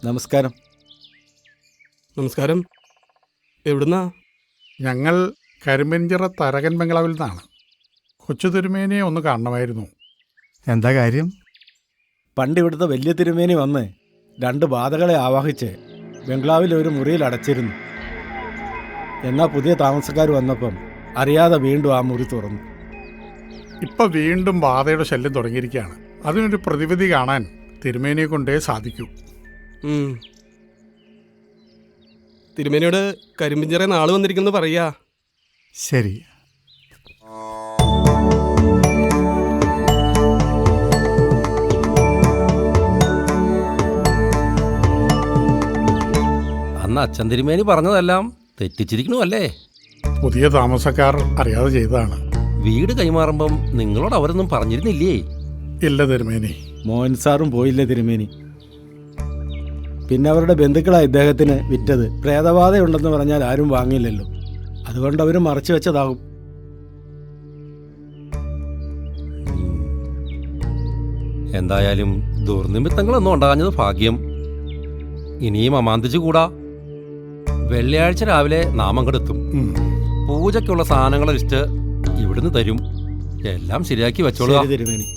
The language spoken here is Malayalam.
നമസ്കാരം. നമസ്കാരം. എവിടുന്നാ? ഞങ്ങൾ കരിമ്പഞ്ചിറ തരകൻ ബംഗ്ലാവിൽ നിന്നാണ്. കൊച്ചു തിരുമേനിയെ ഒന്ന് കാണണമായിരുന്നു. എന്താ കാര്യം? പണ്ട് ഇവിടുത്തെ വലിയ തിരുമേനി വന്ന് 2 ബാധകളെ ആവാഹിച്ച് ബംഗ്ലാവിൽ ഒരു മുറിയിൽ അടച്ചിരുന്നു. എന്നാൽ പുതിയ താമസക്കാർ വന്നപ്പം അറിയാതെ വീണ്ടും ആ മുറി തുറന്നു. ഇപ്പം വീണ്ടും ബാധയുടെ ശല്യം തുടങ്ങിയിരിക്കുകയാണ്. അതിനൊരു പ്രതിവിധി കാണാൻ തിരുമേനിയെ കൊണ്ടേ സാധിക്കൂ. തിരുമേനിയോട് കരിമ്പിഞ്ചിറ നാള് വന്നിരിക്കുന്നത് പറയാ. ശരി. അന്ന് അച്ഛൻ തിരുമേനി പറഞ്ഞതെല്ലാം തെറ്റിച്ചിരിക്കണു അല്ലേ? പുതിയ താമസക്കാർ അറിയാതെ ചെയ്തതാണ്. വീട് കൈമാറുമ്പം നിങ്ങളോട് അവരൊന്നും പറഞ്ഞിരുന്നില്ലേ? ഇല്ല തിരുമേനി. മോഹൻ സാറും പോയില്ലേ തിരുമേനി. പിന്നെ അവരുടെ ബന്ധുക്കളാണ് ഇദ്ദേഹത്തിന് വിറ്റത്. പ്രേതബാധയുണ്ടെന്ന് പറഞ്ഞാൽ ആരും വാങ്ങില്ലല്ലോ. അതുകൊണ്ട് അവർ മറച്ചു വെച്ചതാകും. എന്തായാലും ദുർനിമിത്തങ്ങളൊന്നും ഉണ്ടാകാഞ്ഞത് ഭാഗ്യം. ഇനിയും അമാന്തിച്ചു കൂടാ. വെള്ളിയാഴ്ച രാവിലെ നാം അങ്ങെടുത്തും. പൂജയ്ക്കുള്ള സാധനങ്ങളെ ലിസ്റ്റ് ഇവിടുന്ന് തരും. എല്ലാം ശരിയാക്കി വെച്ചോളൂ തിരുമേനി.